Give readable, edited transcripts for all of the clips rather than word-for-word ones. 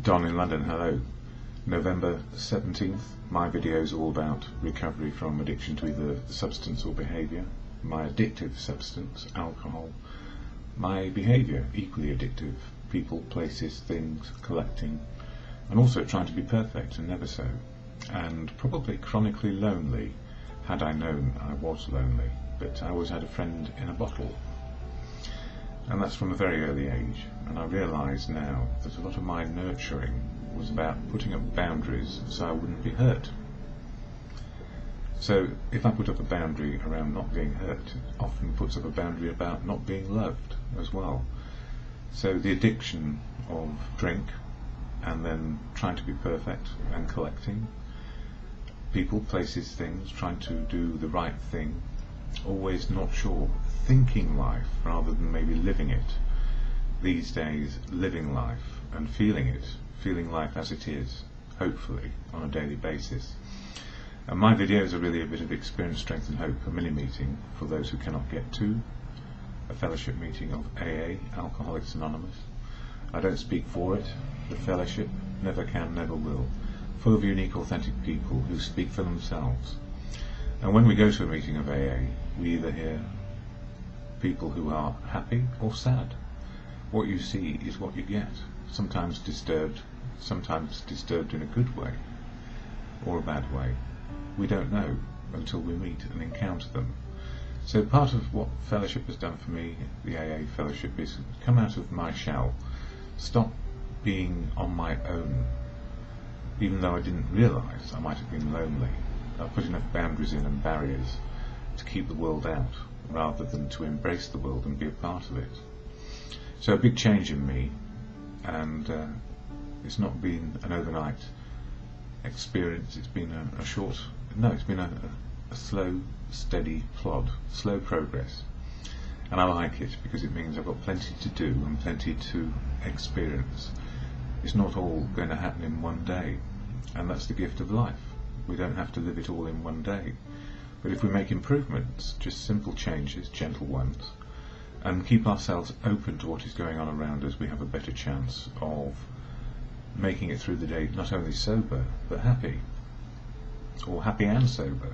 Don in London, hello. November 17th, my video is all about recovery from addiction to either substance or behaviour. My addictive substance, alcohol. My behaviour, equally addictive. People, places, things, collecting. And also trying to be perfect and never so. And probably chronically lonely, had I known I was lonely. But I always had a friend in a bottle. And that's from a very early age. And I realise now that a lot of my nurturing was about putting up boundaries so I wouldn't be hurt. So if I put up a boundary around not being hurt, it often puts up a boundary about not being loved as well. So the addiction of drink, and then trying to be perfect and collecting, people, places, things, trying to do the right thing, always not sure, thinking life rather than maybe living it. These days, living life and feeling it, feeling life as it is, hopefully, on a daily basis. And my videos are really a bit of experience, strength and hope, a mini-meeting for those who cannot get to, a fellowship meeting of AA, Alcoholics Anonymous. I don't speak for it, the fellowship, never can, never will, full of unique, authentic people who speak for themselves. And when we go to a meeting of AA, we either hear people who are happy or sad. What you see is what you get, sometimes disturbed in a good way, or a bad way. We don't know until we meet and encounter them. So part of what fellowship has done for me, the AA fellowship, is come out of my shell, stop being on my own, even though I didn't realise I might have been lonely. I put enough boundaries in and barriers to keep the world out, rather than to embrace the world and be a part of it. So a big change in me, and it's not been an overnight experience. It's been it's been a slow, steady plod, slow progress. And I like it because it means I've got plenty to do and plenty to experience. It's not all going to happen in one day, and that's the gift of life. We don't have to live it all in one day. But if we make improvements, just simple changes, gentle ones, and keep ourselves open to what is going on around us, we have a better chance of making it through the day not only sober, but happy. Or happy and sober.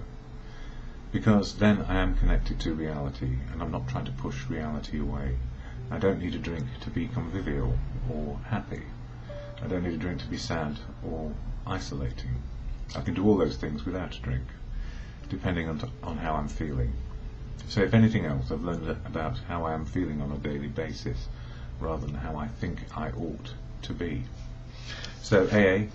Because then I am connected to reality, and I'm not trying to push reality away. I don't need a drink to be convivial or happy. I don't need a drink to be sad or isolating. I can do all those things without a drink, depending on how I'm feeling. So if anything else, I've learned about how I am feeling on a daily basis, rather than how I think I ought to be. So AA,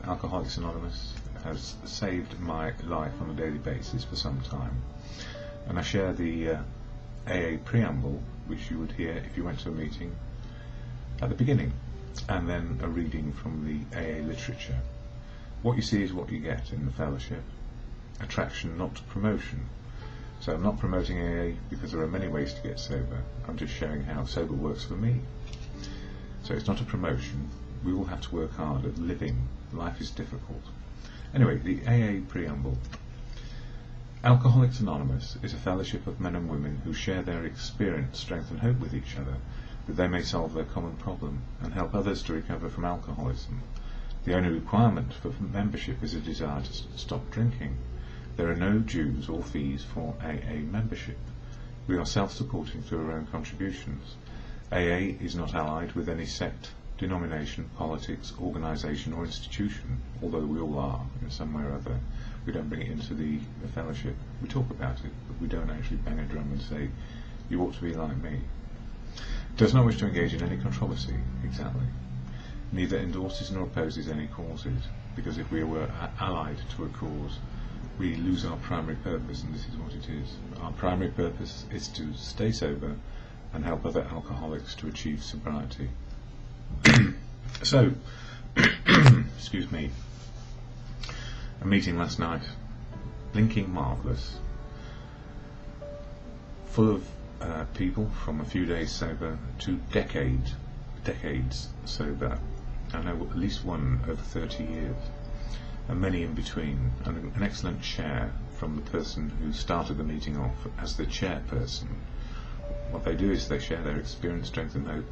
Alcoholics Anonymous, has saved my life on a daily basis for some time. And I share the AA preamble, which you would hear if you went to a meeting at the beginning, and then a reading from the AA literature. What you see is what you get in the fellowship. Attraction, not promotion. So I'm not promoting AA because there are many ways to get sober. I'm just showing how sober works for me. So it's not a promotion. We all have to work hard at living. Life is difficult. Anyway, the AA preamble. Alcoholics Anonymous is a fellowship of men and women who share their experience, strength and hope with each other, that they may solve their common problem and help others to recover from alcoholism. The only requirement for membership is a desire to stop drinking. There are no dues or fees for AA membership. We are self-supporting through our own contributions. AA is not allied with any sect, denomination, politics, organisation or institution, although we all are in some way or other. We don't bring it into the fellowship. We talk about it, but we don't actually bang a drum and say, you ought to be like me. It does not wish to engage in any controversy, exactly. Neither endorses nor opposes any causes, because if we were allied to a cause, we lose our primary purpose, and this is what it is. Our primary purpose is to stay sober and help other alcoholics to achieve sobriety. So, excuse me, a meeting last night, blinking marvellous, full of people from a few days sober to decades sober. I know at least one over 30 years, and many in between, and an excellent share from the person who started the meeting off as the chairperson. What they do is they share their experience, strength and hope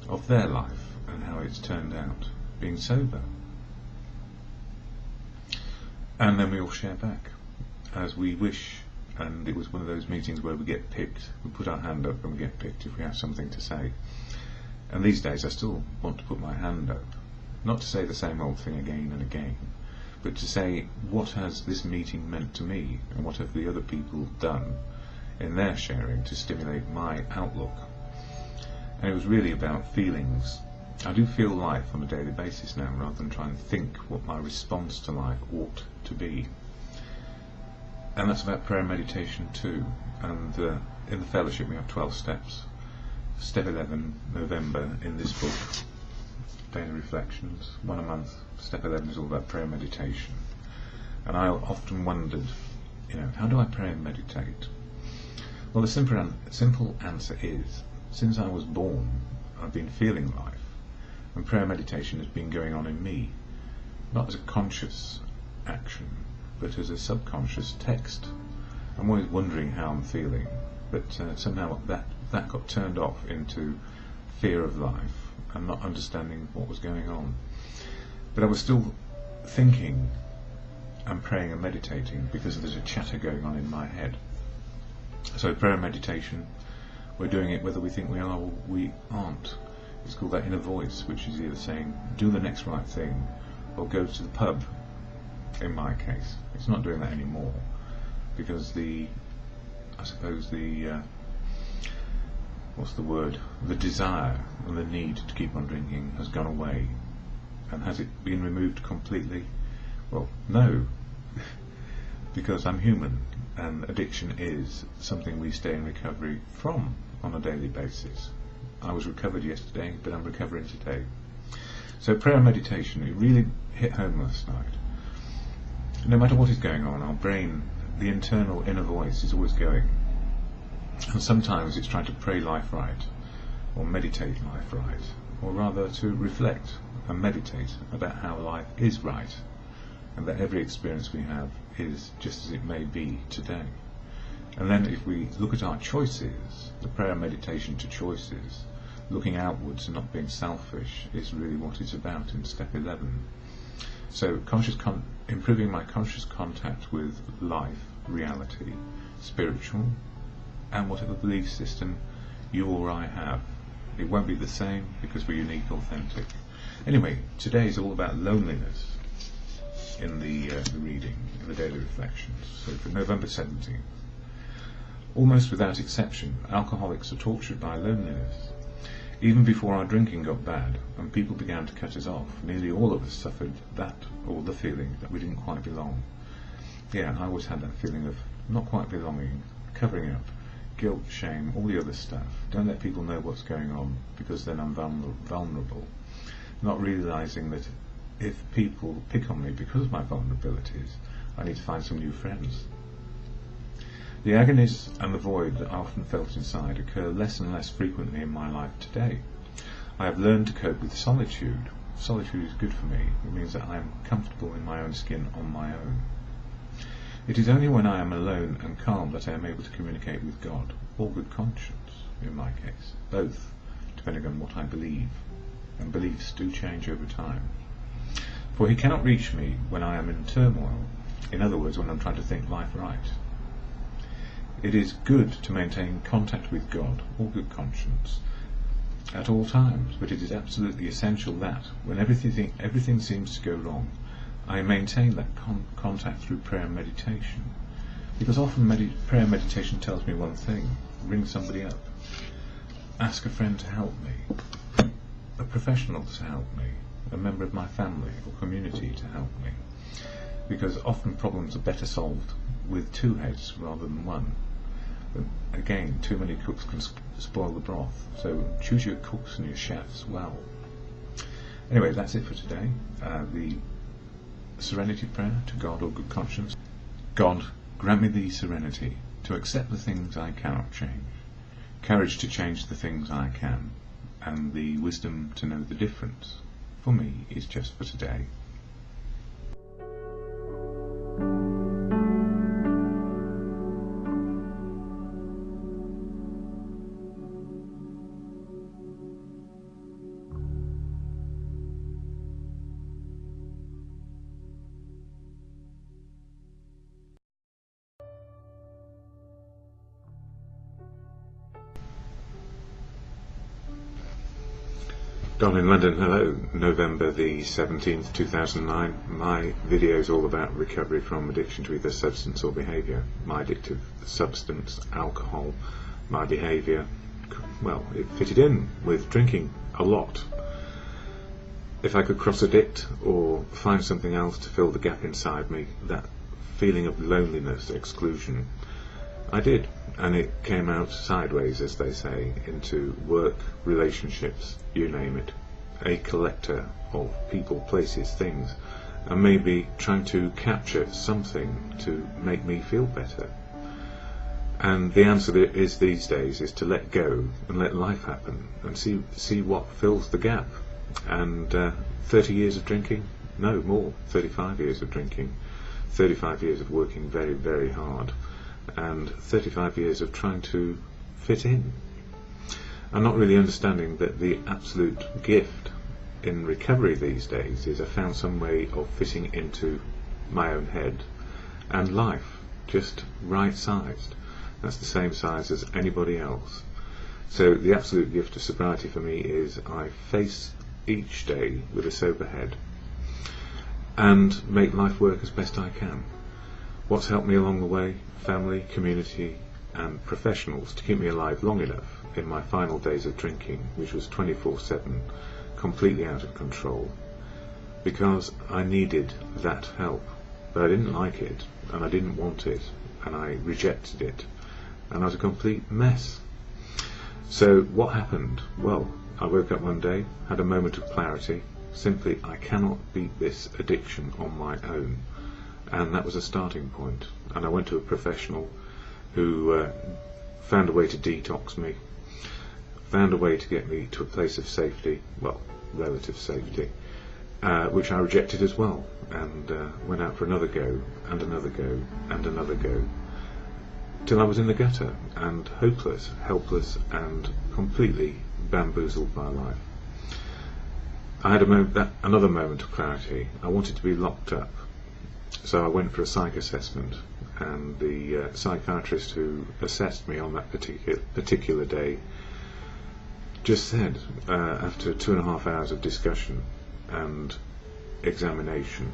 of their life and how it's turned out. being sober. And then we all share back as we wish, and it was one of those meetings where we get picked. We put our hand up and we get picked if we have something to say. And these days I still want to put my hand up, not to say the same old thing again and again, but to say, what has this meeting meant to me, and what have the other people done in their sharing to stimulate my outlook? And it was really about feelings. I do feel life on a daily basis now, rather than try and think what my response to life ought to be. And that's about prayer and meditation too. And in the fellowship we have 12 steps. Step 11, November, in this book, Daily Reflections, 1 a month. Step 11 is all about prayer and meditation. And I often wondered, how do I pray and meditate? Well, the simple answer is, since I was born, I've been feeling life, and prayer and meditation has been going on in me, not as a conscious action, but as a subconscious text. I'm always wondering how I'm feeling, but somehow that got turned off into fear of life and not understanding what was going on. But I was still thinking and praying and meditating because there's a chatter going on in my head. So prayer and meditation, we're doing it whether we think we are or we aren't. It's called that inner voice, which is either saying, do the next right thing, or go to the pub, in my case. It's not doing that anymore, because the desire and the need to keep on drinking has gone away. And has it been removed completely? Well, no, because I'm human, and addiction is something we stay in recovery from on a daily basis. I was recovered yesterday, but I'm recovering today. So prayer and meditation, it really hit home last night. No matter what is going on, our brain, the internal inner voice, is always going. And sometimes it's trying to pray life right, or meditate life right, or rather to reflect and meditate about how life is right, and that every experience we have is just as it may be today. And then if we look at our choices, the prayer and meditation to choices, looking outwards and not being selfish, is really what it's about in step 11. So improving my conscious contact with life, reality, spiritual, and whatever belief system you or I have. It won't be the same because we're unique, authentic. Anyway, today is all about loneliness in the reading, in the daily reflections. So for November 17th, almost without exception, alcoholics are tortured by loneliness. Even before our drinking got bad and people began to cut us off, nearly all of us suffered that, or the feeling that we didn't quite belong. Yeah, I always had that feeling of not quite belonging, covering up, guilt, shame, all the other stuff. Don't let people know what's going on, because then I'm vulnerable. Not realising that if people pick on me because of my vulnerabilities, I need to find some new friends. The agonies and the void that I often felt inside occur less and less frequently in my life today. I have learned to cope with solitude. Solitude is good for me. It means that I am comfortable in my own skin on my own. It is only when I am alone and calm that I am able to communicate with God, or good conscience, in my case, both, depending on what I believe, and beliefs do change over time. For he cannot reach me when I am in turmoil, in other words, when I'm trying to think life right. It is good to maintain contact with God, or good conscience, at all times, but it is absolutely essential that, when everything seems to go wrong, I maintain that contact through prayer and meditation. Because often prayer and meditation tells me one thing: ring somebody up, ask a friend to help me, a professional to help me, a member of my family or community to help me. Because often problems are better solved with two heads rather than one. But again, too many cooks can spoil the broth, so choose your cooks and your chefs well. Anyway, that's it for today. The serenity prayer to God or good conscience. God, grant me the serenity to accept the things I cannot change, courage to change the things I can, and the wisdom to know the difference. For me, is just for today. Don in London, hello. November the 17th, 2009. My video is all about recovery from addiction to either substance or behaviour. My addictive substance, alcohol, my behaviour, well, it fitted in with drinking a lot. If I could cross-addict or find something else to fill the gap inside me, that feeling of loneliness, exclusion, I did, and it came out sideways, as they say, into work, relationships, you name it, a collector of people, places, things, and maybe trying to capture something to make me feel better. And the answer is these days is to let go and let life happen and see what fills the gap. And 30 years of drinking? No, more, 35 years of drinking, 35 years of working very, very hard, and 35 years of trying to fit in. I'm not really understanding that the absolute gift in recovery these days is I found some way of fitting into my own head and life, just right sized. That's the same size as anybody else. So the absolute gift of sobriety for me is I face each day with a sober head and make life work as best I can. What's helped me along the way? Family, community and professionals to keep me alive long enough in my final days of drinking, which was 24/7, completely out of control, because I needed that help, but I didn't like it and I didn't want it and I rejected it and I was a complete mess. So what happened? Well, I woke up one day, had a moment of clarity, simply I cannot beat this addiction on my own. And that was a starting point. And I went to a professional who found a way to detox me, found a way to get me to a place of safety, well, relative safety, which I rejected as well, and went out for another go, and another go, and another go, till I was in the gutter, and hopeless, helpless, and completely bamboozled by life. I had another moment of clarity. I wanted to be locked up. So I went for a psych assessment, and the psychiatrist who assessed me on that particular day just said, after 2.5 hours of discussion and examination,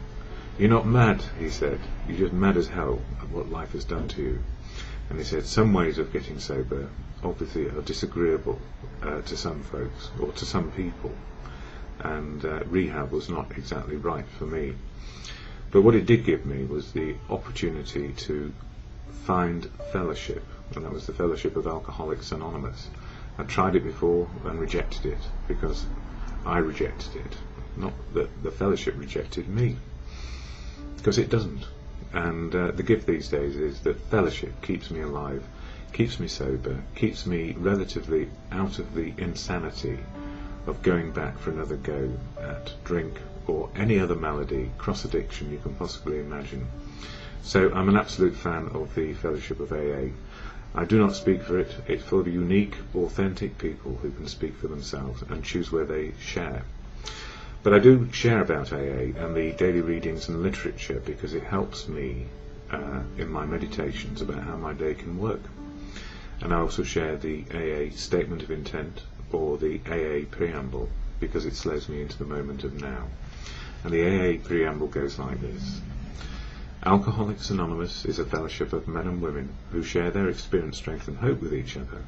"You're not mad," he said, "you're just mad as hell at what life has done to you." And he said, some ways of getting sober obviously are disagreeable to some folks or to some people, and rehab was not exactly right for me. But what it did give me was the opportunity to find fellowship, and that was the fellowship of Alcoholics Anonymous. I'd tried it before and rejected it because I rejected it, not that the fellowship rejected me, because it doesn't. And the gift these days is that fellowship keeps me alive, keeps me sober, keeps me relatively out of the insanity of going back for another go at drink or any other malady, cross-addiction you can possibly imagine. So I'm an absolute fan of the Fellowship of AA. I do not speak for it. It's full of unique, authentic people who can speak for themselves and choose where they share. But I do share about AA and the daily readings and literature because it helps me in my meditations about how my day can work. And I also share the AA Statement of Intent or the AA Preamble because it slows me into the moment of now. And the AA Preamble goes like this. Alcoholics Anonymous is a fellowship of men and women who share their experience, strength and hope with each other,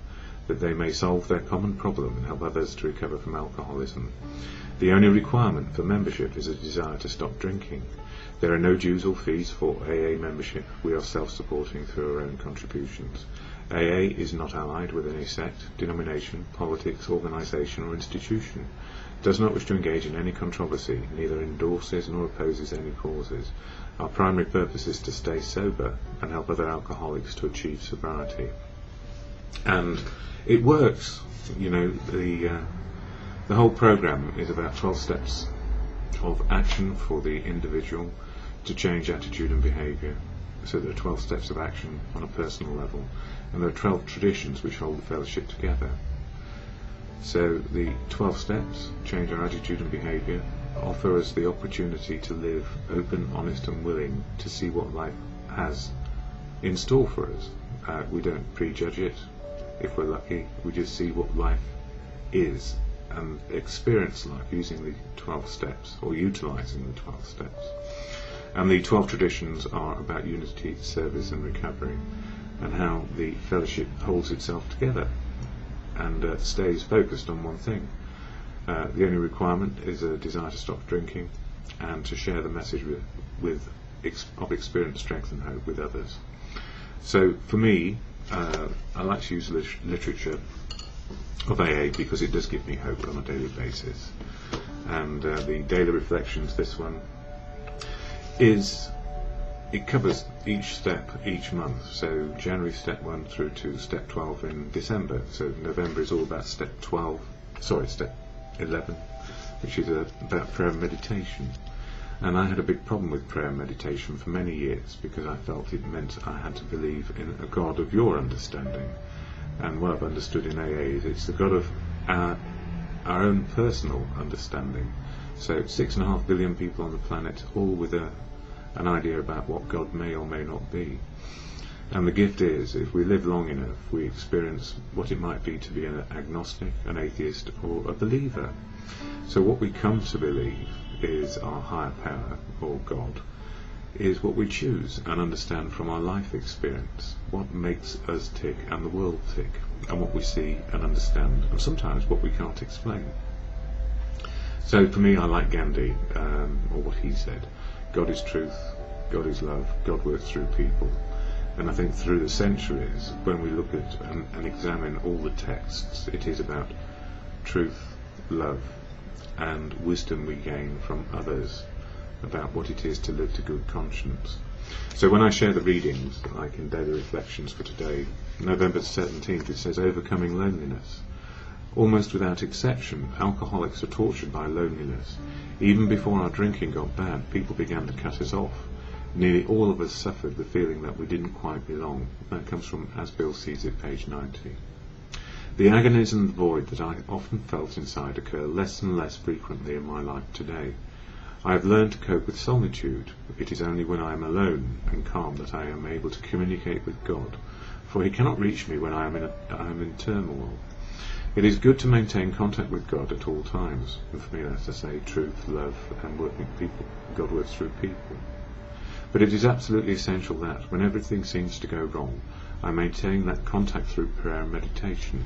that they may solve their common problem and help others to recover from alcoholism. The only requirement for membership is a desire to stop drinking. There are no dues or fees for AA membership. We are self-supporting through our own contributions. AA is not allied with any sect, denomination, politics, organisation or institution, does not wish to engage in any controversy, neither endorses nor opposes any causes. Our primary purpose is to stay sober and help other alcoholics to achieve sobriety. And it works. You know, the whole program is about 12 steps of action for the individual to change attitude and behaviour. So there are 12 steps of action on a personal level, and there are 12 traditions which hold the fellowship together. So the 12 steps, change our attitude and behaviour, offer us the opportunity to live open, honest and willing to see what life has in store for us. We don't prejudge it. If we're lucky, we just see what life is and experience life using the 12 steps, or utilising the 12 steps. And the 12 traditions are about unity, service and recovery, and how the fellowship holds itself together and stays focused on one thing. The only requirement is a desire to stop drinking and to share the message of experience, strength and hope with others. So for me, I like to use literature of AA because it does give me hope on a daily basis. And the daily reflections, this one, it covers each step each month. So January step 1 through to step 12 in December. So November is all about step 11, which is about prayer and meditation. And I had a big problem with prayer and meditation for many years because I felt it meant I had to believe in a God of your understanding. And what I've understood in AA is it's the God of our own personal understanding. So 6.5 billion people on the planet, all with an idea about what God may or may not be. And the gift is, if we live long enough, we experience what it might be to be an agnostic, an atheist, or a believer. So what we come to believe is our higher power, or God, is what we choose and understand from our life experience, what makes us tick and the world tick, and what we see and understand, and sometimes what we can't explain. So for me, I like Gandhi, or what he said. God is truth, God is love, God works through people. And I think through the centuries, when we look at and examine all the texts, it is about truth, love, and wisdom we gain from others about what it is to live to good conscience. So when I share the readings, like in Daily Reflections for today, November 17th, it says, overcoming loneliness. Almost without exception, alcoholics are tortured by loneliness. Even before our drinking got bad, people began to cut us off. Nearly all of us suffered the feeling that we didn't quite belong. That comes from As Bill Sees It, page 90. The agonies and the void that I often felt inside occur less and less frequently in my life today. I have learned to cope with solitude. It is only when I am alone and calm that I am able to communicate with God, for he cannot reach me when I am in turmoil. It is good to maintain contact with God at all times, and for me that's to say truth, love, and work with people. God works through people. But it is absolutely essential that, when everything seems to go wrong, I maintain that contact through prayer and meditation.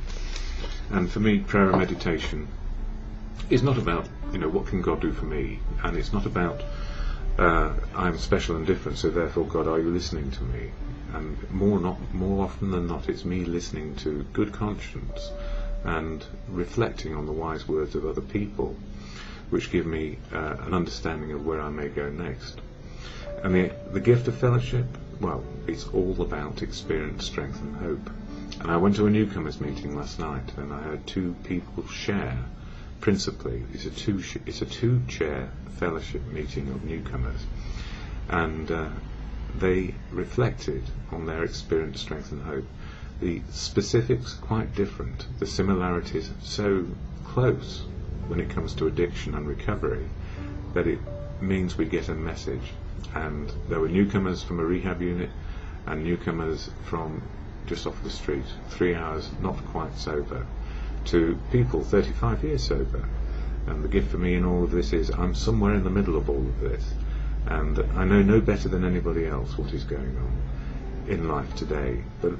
And for me, prayer and meditation is not about, what can God do for me? And it's not about, I'm special and different, so therefore, God, are you listening to me? And more often than not, it's me listening to good conscience and reflecting on the wise words of other people, which give me an understanding of where I may go next. And the gift of fellowship, well, it's all about experience, strength and hope. And I went to a newcomers meeting last night, and I heard two people share. Principally, it's a two-chair fellowship meeting of newcomers, and they reflected on their experience, strength and hope. The specifics quite different, the similarities so close when it comes to addiction and recovery that it means we get a message. And there were newcomers from a rehab unit and newcomers from just off the street, 3 hours not quite sober, to people 35 years sober. And the gift for me in all of this is I'm somewhere in the middle of all of this, and I know no better than anybody else what is going on in life today. But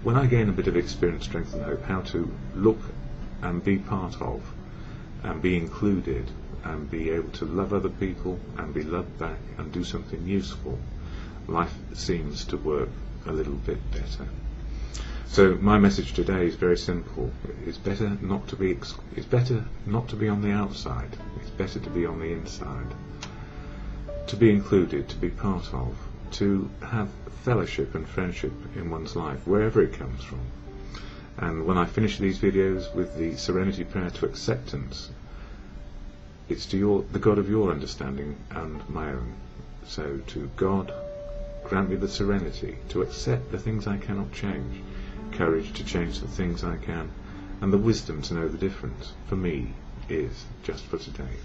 when I gain a bit of experience, strength and hope, how to look and be part of and be included and be able to love other people and be loved back and do something useful, life seems to work a little bit better. So my message today is very simple. It's better not to be on the outside. It's better to be on the inside. To be included, to be part of, to have fellowship and friendship in one's life, wherever it comes from. And when I finish these videos with the serenity prayer to acceptance, it's to the God of your understanding and my own. So to God, grant me the serenity to accept the things I cannot change, courage to change the things I can, and the wisdom to know the difference, for me, is just for today.